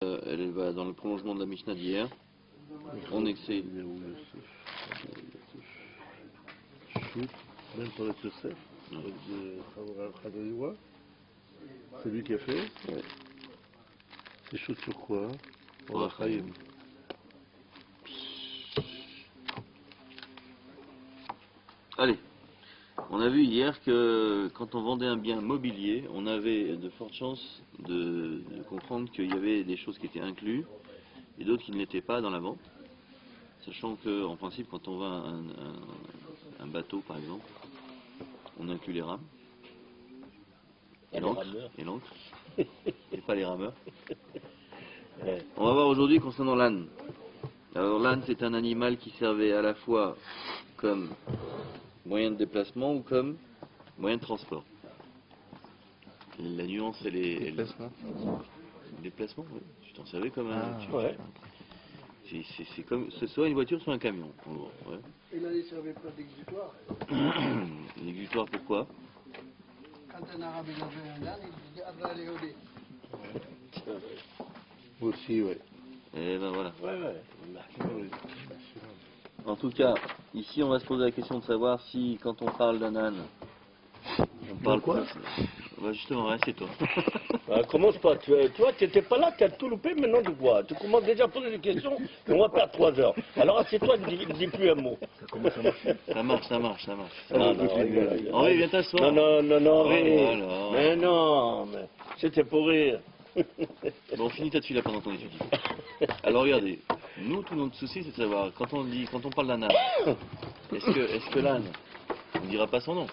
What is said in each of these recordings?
Elle va dans le prolongement de la Mishnah d'hier. On essaie. Même pour le Yosef, c'est lui qui a fait. Ouais. C'est chaud sur quoi? Pour la Chaim. Allez, on a vu hier que quand on vendait un bien mobilier, on avait de fortes chances de comprendre qu'il y avait des choses qui étaient incluses et d'autres qui ne l'étaient pas dans la vente. Sachant qu'en principe, quand on vend un bateau par exemple, on inclut les rames et l'encre, et pas les rameurs. On va voir aujourd'hui concernant l'âne. Alors l'âne, c'est un animal qui servait à la fois comme moyen de déplacement ou comme moyen de transport. La nuance, elle est... Déplacement. Déplacement, oui. Tu t'en servais comme un... Ouais. C'est comme... C'est soit une voiture, soit un camion, en gros. Ouais. Et là, il ne servait pas d'exutoire. L'exutoire, pourquoi? Quand un arabe il avait un âne, il disait Abra Léodé. Aussi, ouais. Et ben voilà. Ouais. En tout cas, ici, on va se poser la question de savoir si, quand on parle d'un âne, on parle quoi? Bah justement, assieds-toi. Commence pas, tu n'étais pas là, tu as tout loupé, maintenant tu vois. Tu commences déjà à poser des questions et on va perdre 3 heures. Alors assieds-toi, ne dis plus un mot. Ça marche. Non, Henri, viens t'asseoir. Non, Henri. Alors. Mais non, mais c'était pour rire. Bon, finis ta dessus là pendant qu'on étudie. Alors regardez, nous, tout notre souci, c'est de savoir, quand on parle d'un âne, est-ce que l'âne, on ne dira pas son nom,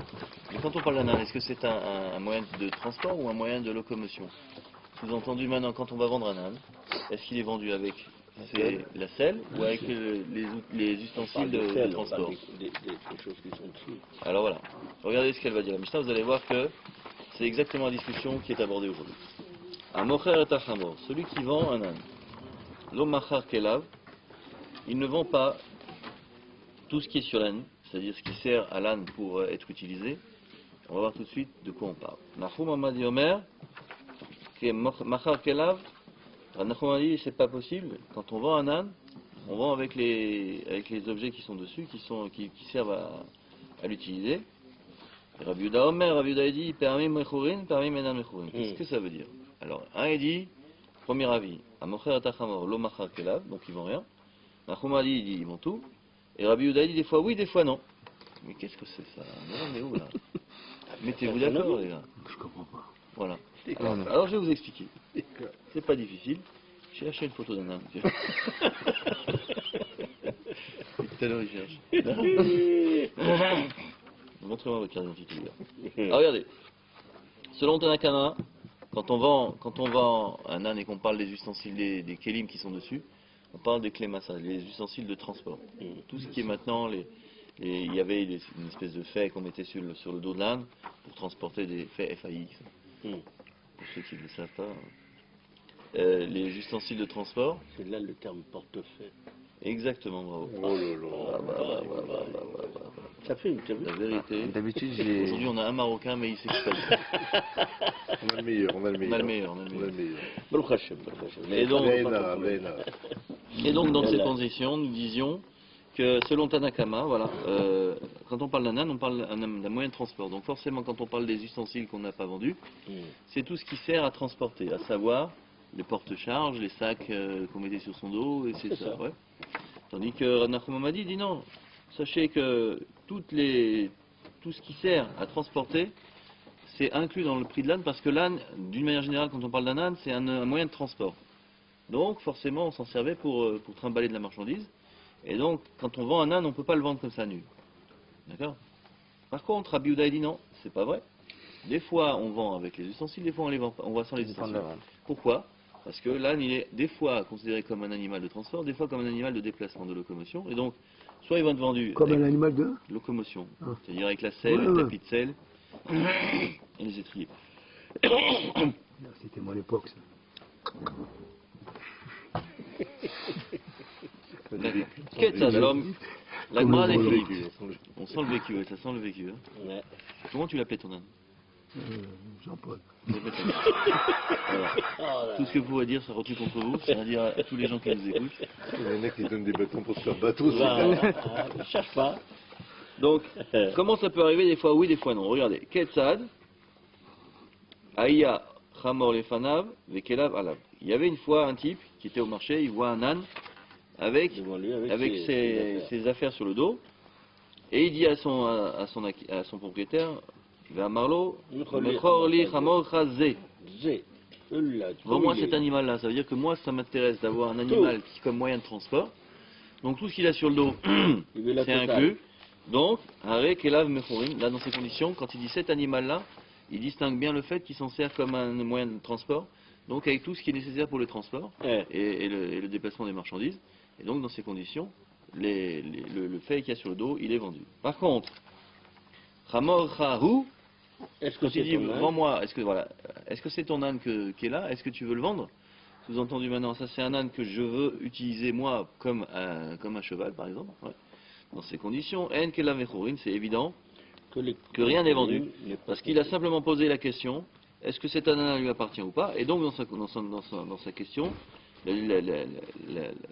mais quand on parle d'un âne, est-ce que c'est un moyen de transport ou un moyen de locomotion? Sous-entendu maintenant, quand on va vendre un âne, est-ce qu'il est vendu avec la selle ou avec les ustensiles de transport? Des choses qui sont dessus. Alors voilà, regardez ce qu'elle va dire. La Mishnah, vous allez voir que c'est exactement la discussion qui est abordée aujourd'hui. Un mocher et achamor, celui qui vend un âne. L'omachar kelav, il ne vend pas tout ce qui est sur l'âne, c'est-à-dire ce qui sert à l'âne pour être utilisé. On va voir tout de suite de quoi on parle. Nahum Amadi Omer, qui est machar kelav. Nahum a dit c'est pas possible. Quand on vend un âne, on vend avec les objets qui sont dessus, qui servent à l'utiliser. Rabbi Yehuda Omer, Rabbi Yehuda dit permis mechurin, permis menan mechurin. Qu'est-ce que ça veut dire? Alors, un il dit, premier avis, Amocher atachamor lo machar kelav, donc ils vont rien. Nachuma dit, il dit, ils vont tout. Et Rabbi Yehuda dit, des fois oui, des fois non. Mais qu'est-ce que c'est ça? On est où là? Mettez-vous d'accord, les gars. Je comprends pas. Voilà. Alors, je vais vous expliquer. C'est pas difficile. J'ai acheté une photo d'un âne. Tout à l'heure, il cherche. Montrez-moi votre carte d'identité, les gars. Alors, regardez. Selon Tanakama, quand on vend un âne et qu'on parle des ustensiles, des kélim qui sont dessus, on parle des klémassa, les ustensiles de transport. Tout ce qui est maintenant, il y avait une espèce de fait qu'on mettait sur le dos de l'âne pour transporter des faits FAI. Pour ceux qui ne le savent pas. Les ustensiles de transport. C'est là le terme portefeuille. Exactement, bravo. Oh là là. Ça fait une La vérité. D'habitude, Aujourd'hui, on a un Marocain, mais il s'exprime. On a le meilleur. Baruch Hashem. Et donc, dans ces conditions, nous disions que selon Tanakama, voilà, quand on parle d'un âne, on parle d'un moyen de transport. Donc forcément, quand on parle des ustensiles qu'on n'a pas vendus, c'est tout ce qui sert à transporter, à savoir les porte-charges, les sacs qu'on mettait sur son dos, etc. Ouais. Tandis que Ranachum m'a dit non, sachez que tout ce qui sert à transporter, c'est inclus dans le prix de l'âne, parce que l'âne, d'une manière générale, quand on parle d'un âne, c'est un moyen de transport. Donc forcément, on s'en servait pour trimballer de la marchandise. Et donc, quand on vend un âne, on ne peut pas le vendre comme ça nu. D'accord? Par contre, Rabbi Yehuda dit non, c'est pas vrai. Des fois, on vend avec les ustensiles, des fois, on vend sans les ustensiles. Pourquoi? Parce que l'âne, il est des fois considéré comme un animal de transport, des fois comme un animal de déplacement, de locomotion. Et donc, soit il va être vendu Comme avec un animal de locomotion, Ah. c'est-à-dire avec la selle, Ouais, le ouais. tapis de selle et les étriers. C'était mon époque, ça. Qu'est-ce que ça? Alors, la grande On sent le écrit. vécu. On sent le vécu, ouais, ça sent le vécu. Hein. Ouais. Comment tu l'appelais ton âne? Jean-Paul. C'est béton. Voilà. Tout ce que vous pouvez dire sera retenu contre vous, c'est-à-dire à tous les gens qui nous écoutent. Il y en a qui donnent des bâtons pour se faire bateau. Ne cherche pas. Donc, comment ça peut arriver des fois oui, des fois non? Regardez, Ketzad, Aïa, Chamor Lefanav, Vekelav Alav. Il y avait une fois un type qui était au marché, il voit un âne avec ses affaires sur le dos, et il dit à son propriétaire, va Marlo, Mechor li Chamor Chazé. Vends-moi cet animal-là, ça veut dire que moi ça m'intéresse d'avoir un animal qui comme moyen de transport. Donc tout ce qu'il a sur le dos, c'est inclus. Donc, Harek Elav Mechorim, là dans ces conditions, quand il dit cet animal-là, il distingue bien le fait qu'il s'en sert comme un moyen de transport, donc avec tout ce qui est nécessaire pour le transport et le déplacement des marchandises. Et donc dans ces conditions, le fait qu'il y a sur le dos, il est vendu. Par contre, Chamor Chahu, Est-ce que quand c'est il dit ton âne? vends-moi, est-ce que c'est ton âne qui est là? Est-ce que tu veux le vendre? Sous-entendu maintenant, ça c'est un âne que je veux utiliser moi comme un cheval par exemple. Ouais. Dans ces conditions, En Kelav Mechorim, c'est évident que rien n'est vendu. Parce qu'il a simplement posé la question, est-ce que cet âne lui appartient ou pas? Et donc dans sa question,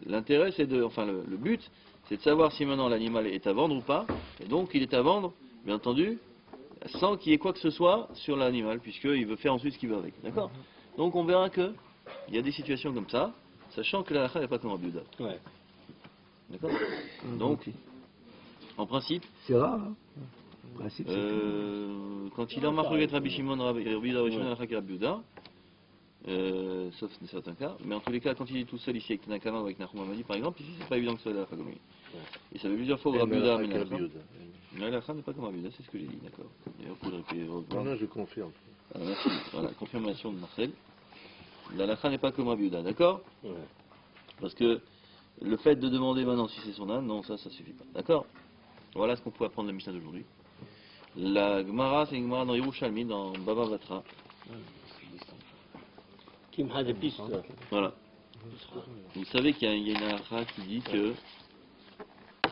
l'intérêt c'est le but, c'est de savoir si maintenant l'animal est à vendre ou pas. Et donc il est à vendre, bien entendu, sans qu'il y ait quoi que ce soit sur l'animal, puisqu'il veut faire ensuite ce qu'il veut avec. D'accord? Donc on verra que il y a des situations comme ça, sachant que la halakha n'est pas comme Rabbi Yehuda. Ouais. D'accord? Donc, en principe, C'est rare, hein. En principe, quand il a remarqué Rabbi Shimon, Rabbi Yehuda, Rabbi Shimon, Rabbi Yehuda, sauf dans certains cas, mais en tous les cas, quand il est tout seul ici avec Tanakama ou avec Nahum Hamadi par exemple, ici c'est pas évident que ce soit la halakha comme lui. Et ça veut plusieurs fois que Rabbi Yehuda amène la halakha. La halakha n'est pas comme Rabbi Yehuda, c'est ce que j'ai dit, d'accord. D'ailleurs, il faudrait revoir. Non, je confirme. Merci. Voilà, confirmation de Marcel. La halakha n'est pas comme Rabbi Yehuda, d'accord? Ouais. Parce que le fait de demander maintenant si c'est son âne, non, ça suffit pas. D'accord? Voilà ce qu'on peut apprendre de la Mishnah d'aujourd'hui. La Gemara, c'est une Gemara dans Yerushalmi, dans Baba Batra. Kimha de piste. Voilà. Vous savez qu'il y a une halakha qui dit que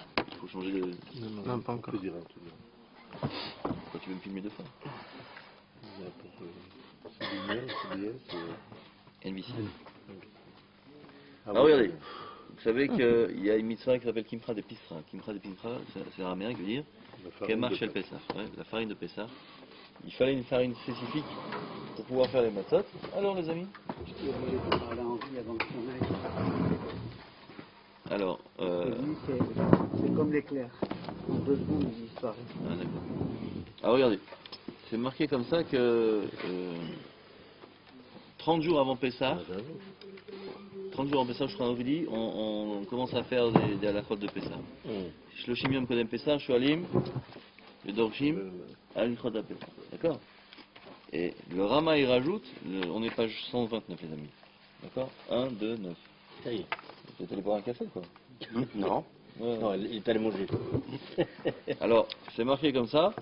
il faut changer de... Non, pas encore. Tu diras. Pourquoi tu veux me filmer deux fois? NBC. Alors regardez, vous savez qu'il y a une mitzvah qui s'appelle Kimcha de Pisra. Kimcha de Pisra, c'est araméen qui veut dire Kemar Shel Pessah, la farine de Pessah. Il fallait une farine spécifique pour pouvoir faire les matzot. Alors les amis? Je t'ai obligé de parler à Henri avant que tu aille. Alors, Lui, c'est comme l'éclair. En 2 secondes, il disparaît. ah, d'accord. Alors regardez, c'est marqué comme ça que 30 jours avant Pessah, 30 jours avant Pessah, je crois dit, on commence à faire des halakhot de Pessah. Shloshim yom kodem Pessah, Shoalim, le Dorshim, Alichot à Pessah. D'accord? Et le Rama il rajoute, on est page 129 les amis. D'accord? 1, 2, 9. Ça y est. Vous êtes allé boire un café quoi? Non. Ouais. Non, il est allé manger. Alors, c'est marqué comme ça,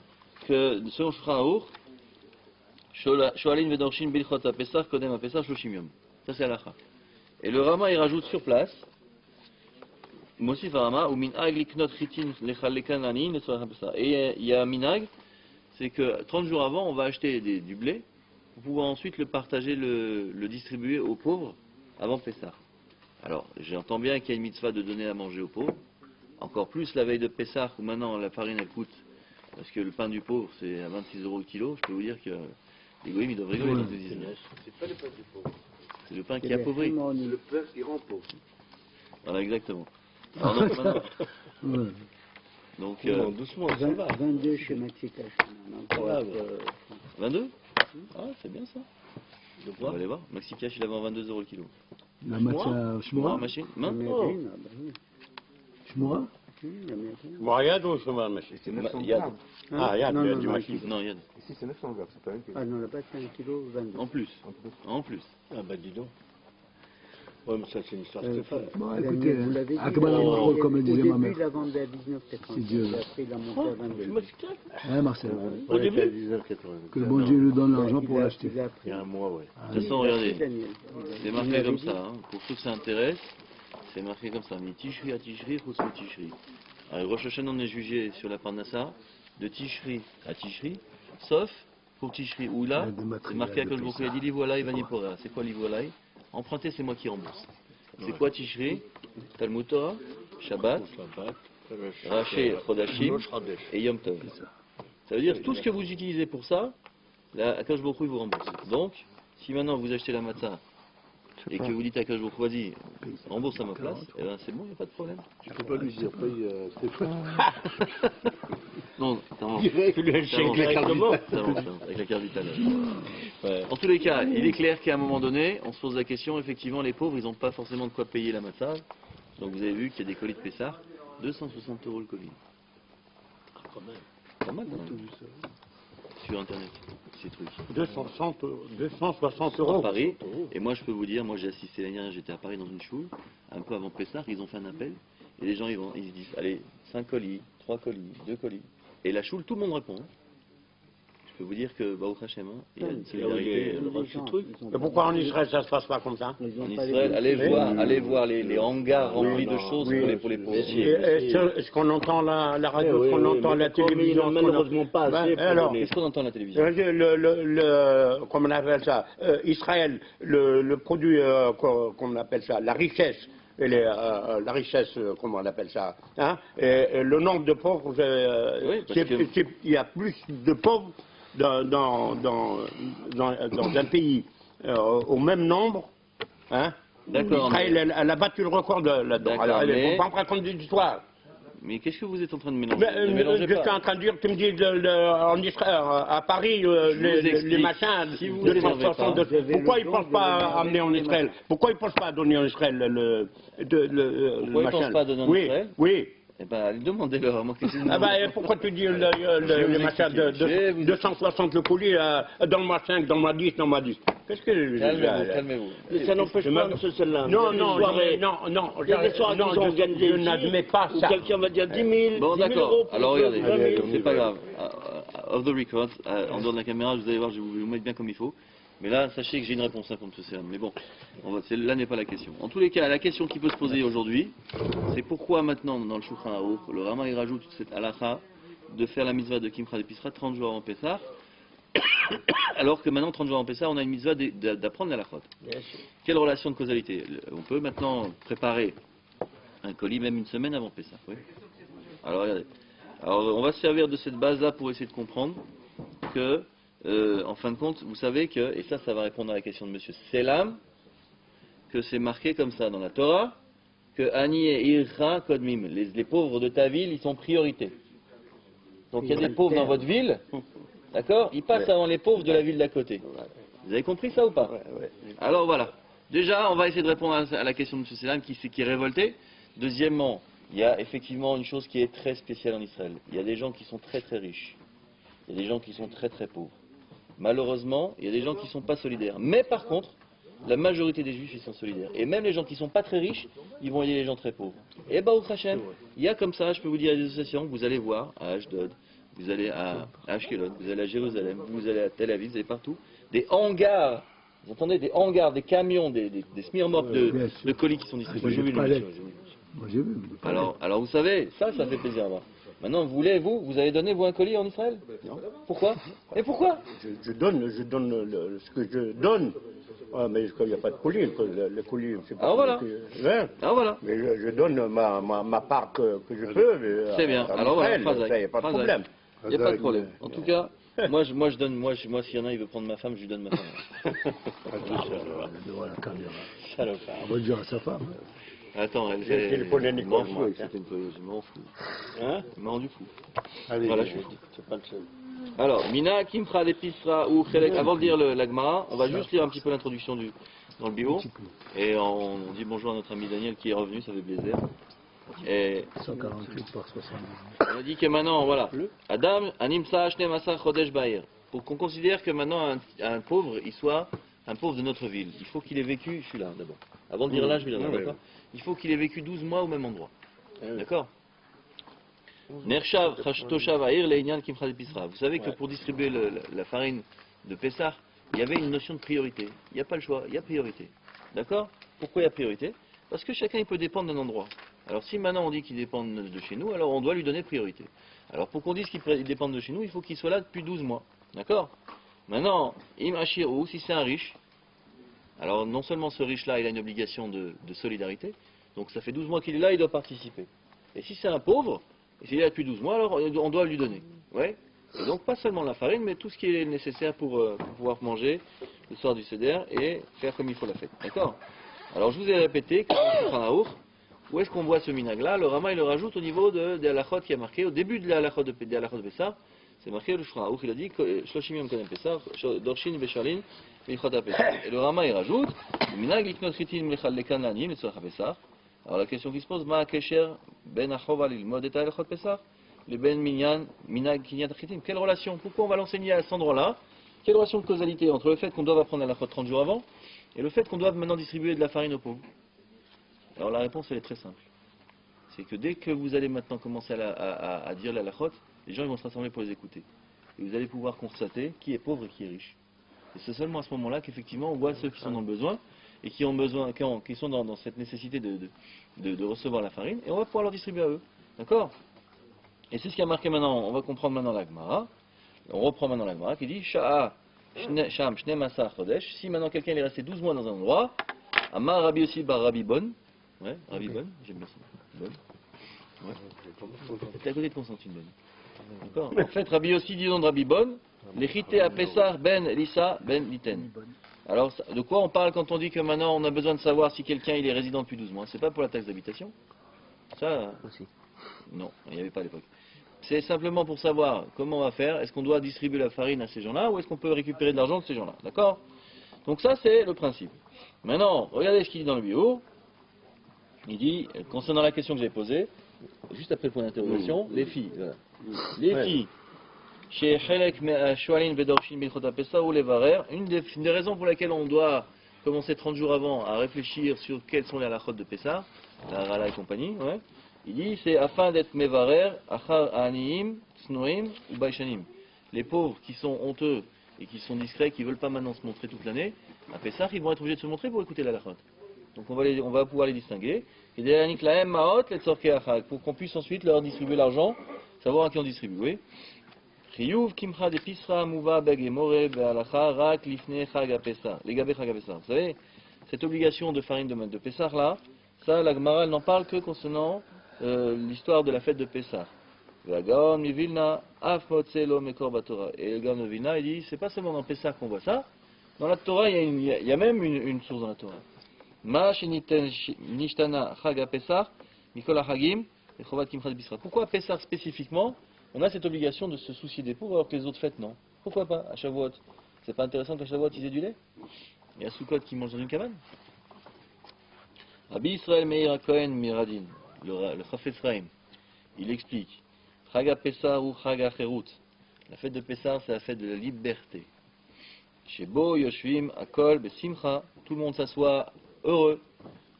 que selon Shulchan Aruch, Shoalin vedorshin bilchot apesach kodem apesach shloshim yom. Ça c'est halakha. Et le Rama il rajoute sur place, Mosif Rama, ou minhag liknot chitin lechalekan anin letzorach apesach. Et il y a un minhag, c'est que 30 jours avant, on va acheter du blé, pour pouvoir ensuite le partager, le distribuer aux pauvres avant Pessah. Alors, j'entends bien qu'il y a une mitzvah de donner à manger aux pauvres, encore plus la veille de Pessah, où maintenant la farine elle coûte, parce que le pain du pauvre c'est à 26 € le kilo, je peux vous dire que les goïms ils doivent rigoler dans ces business. C'est pas le pain du pauvre. C'est le pain qui appauvrit. C'est le pain qui rend pauvre. Voilà, exactement. Alors, donc, maintenant, Ouais. donc Non, doucement, ça va. 22 chez Mexicain. Ça va, 22 Ah, c'est bien ça. On va aller voir. Maxi Cash il avait en 22 € le kilo. La matcha Shmura. Machine Main Shmura. Yad ou cheval machine? C'est 900 Yad. grammes. Ah, Yad, Non, du non, machine. Non, Yad. Ici, c'est 900 grammes, c'est pas un kilo. Ah non, là-bas, c'est 1 kg 22. En plus. En plus. Ah bah dis donc. Ouais, mais ça c'est une histoire Stéphane. Bon, Vous écoutez, l'avez dit, Akbar au comme le disait ma début, mère. il la vendait à 19,90. C'est Dieu. Et après, il a monté à 22. Hein, Marcel? Au début? 19,80. Que le bon Dieu nous donne l'argent pour l'acheter. Il a pris. Il y a un mois, ouais. De toute façon, regardez. Daniel. C'est marqué comme ça, hein. Pour ceux que ça intéresse, c'est marqué comme ça. Mais Tishri à Tishri, Chutz Tishri. Alors, Rosh Hashanah, on est jugé sur la Parnassa de Tishri à Tishri, sauf pour Tishri ou là, Ouais, des c'est matériels marqué à de Kosh Baruch Hu, il a dit Livoalaï Vanipora. C'est quoi Livoalaï? Emprunter, c'est moi qui rembourse. C'est quoi Tishri? Talmud Torah, Shabbat, Raché, Chodashim et Yom Tov. Ça veut dire tout ce que vous utilisez pour ça, là, Akash Baruch Hu, il vous rembourse. Donc, si maintenant vous achetez la matzah et que vous dites à Akash Baruch Hu, vas-y, rembourse à ma place, eh ben c'est bon, il n'y a pas de problème. Tu peux pas lui dire, paye Stéphane. Non, t'avances. Tu lui achètes directement. T'avances, avec la carte vitale. En tous les cas, il est clair qu'à un moment donné, on se pose la question, effectivement, les pauvres, ils n'ont pas forcément de quoi payer la matzah. Donc vous avez vu qu'il y a des colis de Pessah, 260 € le colis. Pas mal, quand même. Sur Internet, ces trucs. 260 À euros. Paris, et moi je peux vous dire, moi j'ai assisté l'année dernière, j'étais à Paris dans une choule, un peu avant Pessah, ils ont fait un appel, et les gens ils se disent, allez, 5 colis, 3 colis, 2 colis, et la choule, tout le monde répond. Hein. Je peux vous dire que, Baruch Hashem, hein, il y a une solidarité. Mais pourquoi en Israël ça se passe pas comme ça? En Israël, allez voir les hangars remplis de choses pour les pauvres. Est-ce qu'on entend la radio, est-ce qu'on entend la télévision? Malheureusement pas assez. Alors, Qu'est-ce qu'on entend à la télévision? Comment on appelle ça? Israël, le produit, comment on appelle ça? La richesse. La richesse, comment on appelle ça, hein, et le nombre de pauvres, il y a plus de pauvres dans un pays au même nombre, hein. D'accord. Israël, elle a battu le record là-dedans. D'accord, Alors, il ne mais- faut pas me raconter d'histoire. Mais qu'est-ce que vous êtes en train de mélanger? Ne Je mélangez suis pas. en train de dire, tu me dis en Israël, à Paris, les explique. machins, Si vous de énervez pas. 360, pourquoi ils ne pensent pas à amener en Israël? Pourquoi ils ne pensent pas à donner en Israël le Pourquoi ils machin? pensent pas à donner en Oui, Israël? oui. Eh ben, demandez-leur à moi que Ah bah, pourquoi tu dis le machin de 260 le colis dans le mois 5, dans le mois 10, dans le mois 10? Qu'est-ce que... Calmez-vous. Mais ça n'empêche pas, M. Sellam. Non, Il y a des soirées qui sont organisées je ici, n'admets pas où ça. quelqu'un va dire 10 000, Bon, 10 000 d'accord. euros pour Alors, regardez, 20 000. c'est pas grave. Off the record, en dehors de la caméra, vous allez voir, je vais vous mettre bien comme il faut. Mais là, sachez que j'ai une réponse, hein, contre ce CM. Mais bon, là n'est pas la question. En tous les cas, la question qui peut se poser aujourd'hui, c'est pourquoi maintenant, dans le Shulchan Aruch, le Rama il rajoute cette halakha de faire la mitzvah de Kimcha de Pisra 30 jours avant Pessah, alors que maintenant, 30 jours avant Pessah, on a une mitzvah d'apprendre la halachot. Quelle relation de causalité? On peut maintenant préparer un colis même une semaine avant Pessah. Oui. Alors, regardez. Alors, on va se servir de cette base-là pour essayer de comprendre que, en fin de compte, vous savez que, et ça va répondre à la question de Monsieur Selam, que c'est marqué comme ça dans la Torah, que Ani et Ircha Kodmim, les pauvres de ta ville, ils sont priorité. Donc il y a des pauvres dans votre ville, d'accord? Ils passent avant les pauvres de la ville d'à côté. Vous avez compris ça ou pas? Alors voilà. Déjà, on va essayer de répondre à la question de M. Selam qui est révolté. Deuxièmement, il y a effectivement une chose qui est très spéciale en Israël. Il y a des gens qui sont très très riches. Il y a des gens qui sont très très pauvres. Malheureusement, il y a des gens qui ne sont pas solidaires. Mais par contre, la majorité des juifs, ils sont solidaires. Et même les gens qui ne sont pas très riches, ils vont aider les gens très pauvres. Et Baruch Hashem, il y a comme ça, je peux vous dire, des associations que vous allez voir à Ashdod, vous allez à Ashkelon, vous allez à Jérusalem, vous allez à Tel Aviv, vous allez partout, des hangars, vous entendez, des hangars, des camions, des smirmop de colis qui sont distribués. Moi j'ai vu. Alors vous savez, ça fait plaisir à voir. Maintenant, vous avez donné vous un colis en Israël? Non. Pourquoi? Et pourquoi? Je donne ce que je donne. Ah, mais il n'y a pas de colis, le colis, c'est pas... Alors voilà. Alors voilà. Mais je donne ma part que je peux. C'est bien. Alors voilà, il n'y a pas de problème. Il n'y a pas de problème. En tout cas, moi je donne, moi s'il y en a, il veut prendre ma femme, je lui donne ma femme. Devant la caméra. Salopard. On va le dire à sa femme. Attends, elle J'ai téléphoné à Nicole, moi. je m'en fous. Hein? Je m'en rends du fou. Allez, Voilà, je suis C'est pas le seul. Alors, Mina, Kimtra, Lepisra ou Chelek, avant de lire l'Agmara, on va juste lire un petit peu l'introduction dans le bio. Et on dit bonjour à notre ami Daniel qui est revenu, ça fait plaisir. Et 148 par 70. on a dit que maintenant, voilà, Adam, Animsa, Ashnem, Asa, Chodesh, Baïr. Pour qu'on considère que maintenant un pauvre, il soit un pauvre de notre ville, il faut qu'il ait vécu, je suis là d'abord. Avant de dire là, je vais là, d'accord? Il faut qu'il ait vécu 12 mois au même endroit. D'accord? Nershav, Toshav, Aïr, Leïnyan, Kimcha de Pisra. Vous savez que pour distribuer la farine de Pessah, il y avait une notion de priorité. Il n'y a pas le choix, il y a priorité. D'accord? Pourquoi il y a priorité? Parce que chacun il peut dépendre d'un endroit. Alors si maintenant on dit qu'il dépend de chez nous, alors on doit lui donner priorité. Alors pour qu'on dise qu'il dépend de chez nous, il faut qu'il soit là depuis 12 mois. D'accord? Maintenant, im ashirou, si c'est un riche, alors non seulement ce riche-là, il a une obligation de solidarité, donc ça fait 12 mois qu'il est là, il doit participer. Et si c'est un pauvre, et s'il est là depuis 12 mois, alors on doit lui donner. Ouais. Et donc pas seulement la farine, mais tout ce qui est nécessaire pour pouvoir manger le soir du Seder et faire comme il faut la fête. D'accord? Alors je vous ai répété que où est-ce qu'on voit ce minag-là? Le Rama il le rajoute au niveau des halachot qui a marqué, au début de la halachot de Pessah, c'est marqué le Shulchan Aruch, il a dit Shloshim Yom Kodem Pessah, Dorshin Beshalin, Veichot Pessah. Et le Rama il rajoute, minag liknot chitin mlechal lekan lanim, le Pessah. Alors la question qui se pose, Ma Kesher Ben Achova Lilmod et Halachot Pessah, le Ben Minyan, Minag Kinyat Chitin. Quelle relation? Pourquoi on va l'enseigner à cet endroit-là? Quelle relation de causalité entre le fait qu'on doit apprendre à la 30 jours avant et le fait qu'on doit maintenant distribuer de la farine aux pauvres? Alors la réponse elle est très simple. C'est que dès que vous allez maintenant commencer à dire la halachot, les gens ils vont se rassembler pour les écouter. Et vous allez pouvoir constater qui est pauvre et qui est riche. Et c'est seulement à ce moment-là qu'effectivement on voit ceux qui sont dans le besoin et qui ont besoin, qui sont dans cette nécessité de recevoir la farine, et on va pouvoir leur distribuer à eux. D'accord? Et c'est ce qui a marqué maintenant, on va comprendre maintenant la Gemara. On reprend maintenant la Gemara qui dit Sham Shne Masar Chodesh. Si maintenant quelqu'un est resté 12 mois dans un endroit, Amar Rabbi aussi bar Rabbi Bon. Ouais, Rabbi Bon, j'aime bien ça. Bon. Ouais. C'est à côté de Constantine Bon. D'accord? En fait, Rabbi aussi dit nom de Rabbi Bon, Lechite à Pessar ben Lisa ben Liten. Alors, de quoi on parle quand on dit que maintenant on a besoin de savoir si quelqu'un il est résident depuis 12 mois? C'est pas pour la taxe d'habitation? Ça aussi. Non, il n'y avait pas à l'époque. C'est simplement pour savoir comment on va faire. Est-ce qu'on doit distribuer la farine à ces gens-là ou est-ce qu'on peut récupérer de l'argent de ces gens-là? D'accord? Donc ça c'est le principe. Maintenant, regardez ce qu'il dit dans le bio. Il dit, concernant la question que j'ai posée, juste après le point d'interrogation, les filles. Voilà. Les filles. Chez Chelek Shoalin Vedorshin Bilchot Pessah ou les Varer, une des raisons pour lesquelles on doit commencer 30 jours avant à réfléchir sur quelles sont les halachot de Pessah, la Rala et compagnie, ouais. Il dit c'est afin d'être mevarer, achar aniim, tsnoim ou baishanim. Les pauvres qui sont honteux et qui sont discrets, qui ne veulent pas maintenant se montrer toute l'année, à Pessah, ils vont être obligés de se montrer pour écouter la halachot. Donc on va pouvoir les distinguer. Et pour qu'on puisse ensuite leur distribuer l'argent, savoir à qui on distribue. Oui. Vous savez, cette obligation de farine de Pessah là, ça la Gemara n'en parle que concernant l'histoire de la fête de Pessah. Et le Gaon de Vilna il dit c'est pas seulement dans Pessah qu'on voit ça, dans la Torah il y a même une source dans la Torah. Pourquoi Pessah spécifiquement on a cette obligation de se soucier des pauvres alors que les autres fêtes non? Pourquoi pas à Shavuot? C'est pas intéressant qu'à Shavuot ils aient du lait? Il y a Sukkot qui mange dans une cabane. Rabbi Israël Meir Cohen Miradin, le Chafetz Chaim, il explique Chaga Pessah ou Chaga Cherut. La fête de Pessah c'est la fête de la liberté. Shebo Yoshvim Akol Besimcha, tout le monde s'assoit heureux,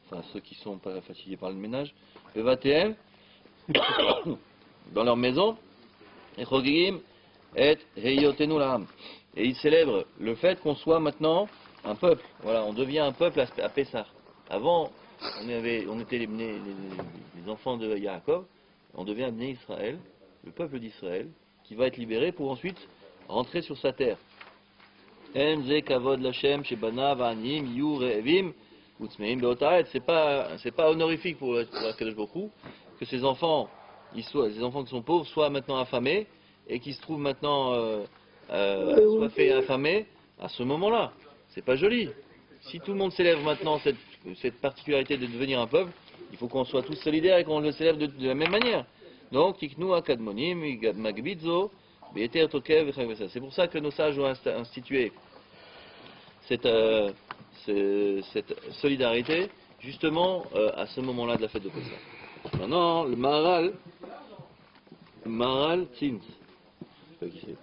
enfin ceux qui sont pas fatigués par le ménage, Bevatem, dans leur maison, et Chogigim et Heyotenu Laham. Et ils célèbrent le fait qu'on soit maintenant un peuple. Voilà, on devient un peuple à Pessah. Avant, on était les enfants de Yaakov, on devient Bnei Israël, le peuple d'Israël, qui va être libéré pour ensuite rentrer sur sa terre. C'est pas honorifique pour Akadosh Baruch Hu que ces enfants qui sont pauvres soient maintenant affamés et qui se trouvent maintenant soient faits affamés à ce moment-là. C'est pas joli. Si tout le monde célèbre maintenant cette particularité de devenir un peuple, il faut qu'on soit tous solidaires et qu'on le célèbre de la même manière. Donc, Tiknu Akadmonim, Magbidzo, Beter Tokev, c'est pour ça que nos sages ont institué cette solidarité, justement, à ce moment-là de la fête de Pessah. Maintenant, le Maharal Tzins. Je sais pas qui c'est.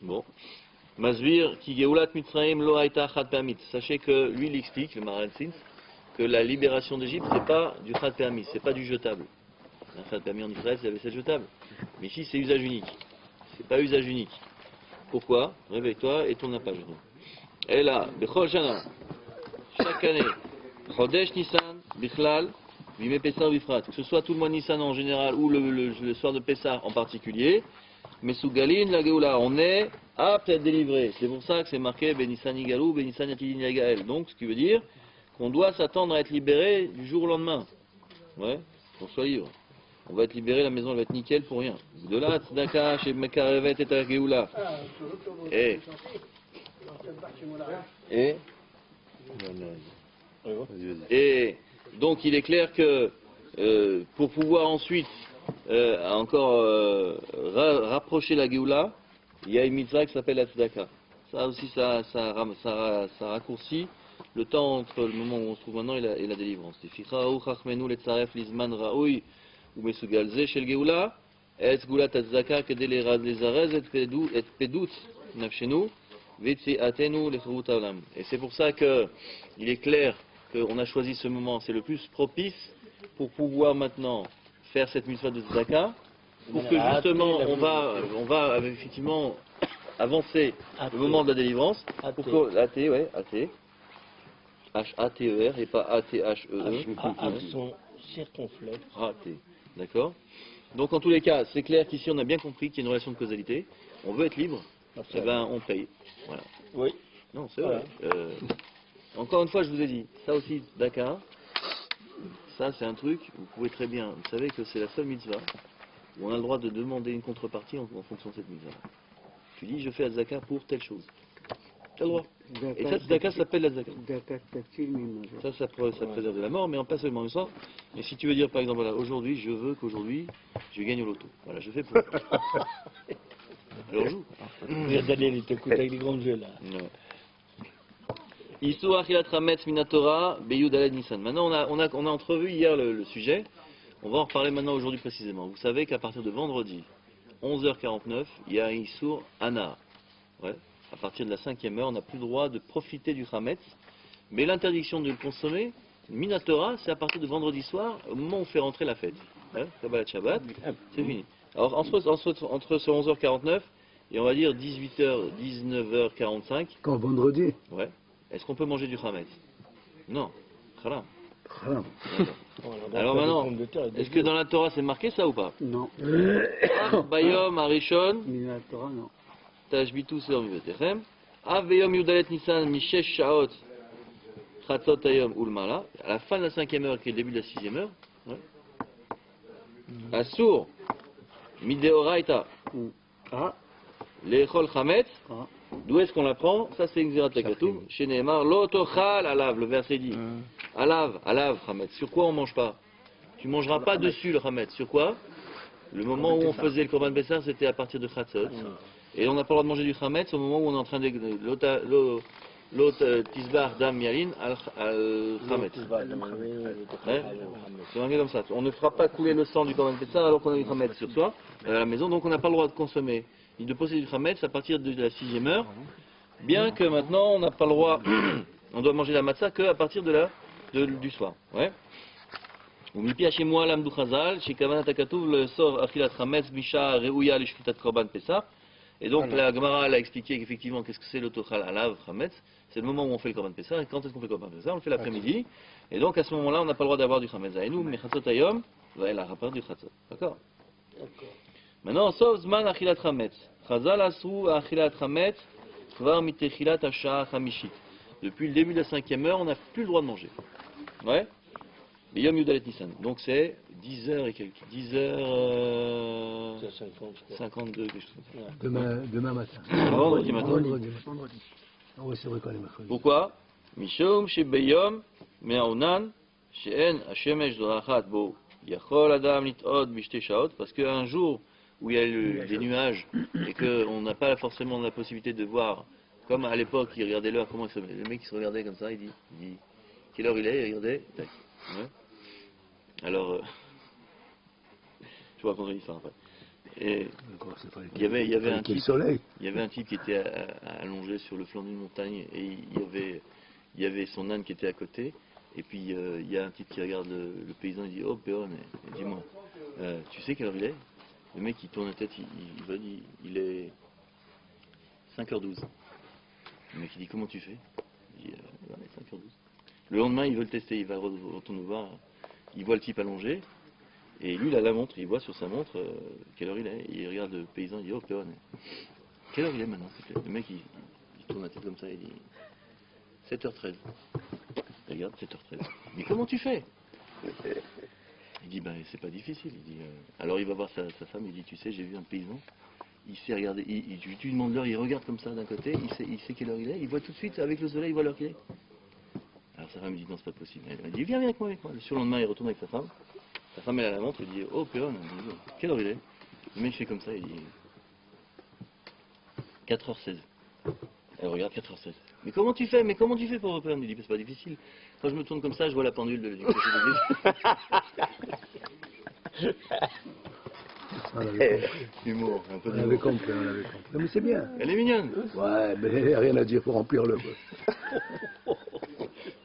Bon. Masvir, ki Geulat Mitzrayim lo haïta chad permit. Sachez que lui, il explique, le Maharal Tzins, que la libération d'Égypte, c'est pas du chad permis, c'est pas du jetable. Un chad permis en Israël, c'est la vaisselle jetable. Mais ici, c'est usage unique. C'est pas usage unique. Pourquoi? Réveille-toi et tourne la page. Et là, Bechol Shana, chaque année, Chodesh Nissan, Bichlal, Vime Pessah Bifrat, que ce soit tout le mois Nissan en général ou le soir de Pessah en particulier, Mesugalin la Géoula, on est apte à être délivré. C'est pour ça que c'est marqué Benissan Igalou, Benissan Yatidin Yagael. Donc, ce qui veut dire qu'on doit s'attendre à être libéré du jour au lendemain. Ouais, qu'on soit libre. On va être libéré, la maison elle va être nickel pour rien. De là, Tzedaka, chez Mekarevet et à Géoula. Et donc il est clair que pour pouvoir ensuite rapprocher la Géoula, il y a une mitzvah qui s'appelle la Tzedaka. Ça aussi, ça raccourcit le temps entre le moment où on se trouve maintenant et la délivrance. Et c'est pour ça que il est clair qu'on a choisi ce moment, c'est le plus propice pour pouvoir maintenant faire cette mitzvah de tzedaka, pour que justement on va effectivement avancer le moment de la délivrance, pour que A-T, ouais, A-T, H-A-T-E-R et pas A-T-H-E-E. Son circonflexe. A-T, d'accord. Donc en tous les cas, c'est clair qu'ici on a bien compris qu'il y a une relation de causalité. On veut être libre, eh ben on paye. Voilà. Oui. Non, c'est vrai. Encore une fois, je vous ai dit, ça aussi, Dakar, ça c'est un truc, vous pouvez très bien, vous savez que c'est la seule mitzvah où on a le droit de demander une contrepartie en fonction de cette mitzvah. Tu dis, je fais la Dakar pour telle chose. Tu as le droit. Et ça, Dakar s'appelle la Dakar. Ça préserve de la mort, mais pas seulement une fois. Mais si tu veux dire, par exemple, voilà, aujourd'hui, je veux qu'aujourd'hui, je gagne au loto. Voilà, je fais pour. Alors joue. Daniel, il t'écoute avec les grands jeux là. Ouais. Issur Achilat Hametz Minatora Beyud Aled Nissan. Maintenant, on a entrevu hier le sujet. On va en reparler maintenant aujourd'hui précisément. Vous savez qu'à partir de vendredi, 11h49, il y a un Issur Anar. Ouais. À partir de la 5e heure, on n'a plus le droit de profiter du Hametz. Mais l'interdiction de le consommer, Minatora, c'est à partir de vendredi soir, au moment où on fait rentrer la fête. Ouais. Kabbalat Shabbat, c'est fini. Alors, entre ce 11h49 et on va dire 18h, 19h45. Quand vendredi? Ouais. Est-ce qu'on peut manger du Hametz? Non. Khalam. Haram. Alors maintenant, est-ce que dans la Torah c'est marqué ça ou pas? Non. Bayom Arishon, Minatora, non. Tashbitu Seor Mivetechem, Aveyom Yudalet Nissan, Mishesh Shaot, Chatzot Ayom Ulmala, à la fin de la 5e heure qui est le début de la 6e heure, ouais. Asur, Mideoraita, Lechol Chametz, d'où est-ce qu'on l'apprend? Ça c'est Xerat Takatou, chez Nehemar, Lotochal Alav, le verset dit, Alav, Chametz. Sur quoi on mange pas? Tu mangeras pas dessus le Chametz. Sur quoi? Le moment où on faisait le Korban Bessar, c'était à partir de Chatzot. Et on n'a pas le droit de manger du Chametz au moment où on est en train de l'autre Tisbar Dam Yalin al Chametz. Ouais. C'est marqué comme ça. On ne fera pas couler le sang du Korban Bessar alors qu'on a du Chametz sur soi, à la maison, donc on n'a pas le droit de consommer ni de posséder du Chametz à partir de la 6e heure. Bien que maintenant on n'a pas le droit, on doit manger la matzah qu'à partir du soir. Ouais. ומפי השמוע למדו חז"ל, שכוונת הכתוב לאסור אכילת חמץ בשעה ראויה לשחיטת קורבן פסח. Et donc la Gemara a expliqué qu'effectivement, qu'est-ce que c'est le tochal alav chametz? C'est le moment où on fait le korban pessah. Et quand est-ce qu'on fait le korban pessah? On le fait l'après-midi. Et donc à ce moment-là, on n'a pas le droit d'avoir du chametz. Et nous, mechatzot ayom, elle a rapport du chatzot. D'accord? Maintenant, sauf zman achilat chametz. Chazal asru achilat chametz, kvar mitechilat asha chamishit. Depuis le début de la 5e heure, on n'a plus le droit de manger. Ouais? Et Yom Yudalet Nissan. Donc c'est 10h et quelques. 10h. 52, quelque chose comme ça. Demain matin. Vendredi matin. Vendredi. Ah oui, c'est vrai qu'on est mercredi. Pourquoi? Mishum Shebeyom Me'aunan She'en Hashemesh Dorachat Bo Yachol Adam Lit'od Bishte Shaot. Parce qu'un jour où il y a des nuages et qu'on n'a pas forcément la possibilité de voir, comme à l'époque, ils regardaient l'heure, comment le mec qui se regardait comme ça, il dit quelle heure il est, il regardait, tac. Ouais. Alors, je vous raconterai l'histoire après. Et il y avait un type qui était allongé sur le flanc d'une montagne et il y avait son âne qui était à côté. Et puis il y a un type qui regarde le paysan et dit oh Péon, dis-moi, tu sais quelle heure il est? Le mec il tourne la tête, il est 5h12. Le mec il dit comment tu fais? Il dit 5h12. Le lendemain il veut le tester, il va retourner voir, il voit le type allongé. Et lui, il a la montre, il voit sur sa montre quelle heure il est. Il regarde le paysan, il dit, oh, Péon, quelle heure il est maintenant? Le mec, il tourne la tête comme ça, il dit 7h13. Il regarde, 7h13. Mais comment tu fais? Il dit, ben, c'est pas difficile. Il dit, alors il va voir sa femme, il dit, tu sais, j'ai vu un paysan, il sait regarder, tu lui demandes l'heure, il regarde comme ça d'un côté, il sait quelle heure il est, il voit tout de suite, avec le soleil, il voit l'heure qu'il est. Alors sa femme lui dit, non, c'est pas possible. Elle dit, viens avec moi, avec moi. Le surlendemain, il retourne avec sa femme. Sa femme, elle a la montre, il dit, oh, Péon, quelle heure il est? Le mec fait comme ça, il dit, 4h16. Elle regarde 4h16. Mais comment tu fais? Mais comment tu fais pour repérer? Il dit, c'est pas difficile. Quand je me tourne comme ça, je vois la pendule du côté de l'église. On l'avait compris. Humour, un peu On l'avait d'humour. compris, on l'avait compris. Non, mais c'est bien. Elle est mignonne. Ouais, mais rien à dire pour remplir le.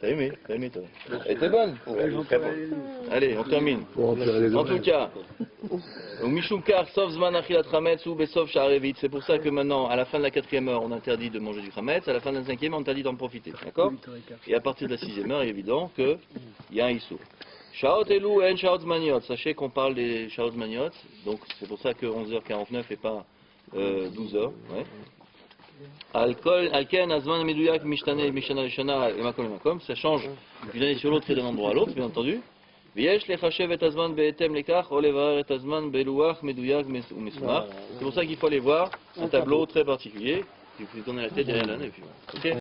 T'as aimé toi. Elle était bonne. Très bon. Allez, on termine. Pour remplir les En tout cas, Mishumkar, sauf Zman Achilat Chametz ou Besov Sha'arevit. C'est pour ça que maintenant, à la fin de la 4e heure, on interdit de manger du Chametz. À la fin de la 5e, on interdit d'en profiter. D'accord? Et à partir de la 6e heure, il est évident qu'il y a un Issou. Shaot Elou en Shaot Zmaniot. Sachez qu'on parle des Shaot Zmaniot. Donc c'est pour ça que 11h49 et pas 12h. Ouais. Alken Azman Medouyak Mishtane Mishana Leshana et Makom et Makom. Ça change d'une année sur l'autre et d'un endroit à l'autre, bien entendu. Viesh Lechashev et Azman Beetem Lekach, Olevar et Azman Belouach Medouyak ou Mesumar. C'est pour ça qu'il faut aller voir un tableau très particulier. Puis vous tournez la tête derrière l'âne et puis voilà. Ok?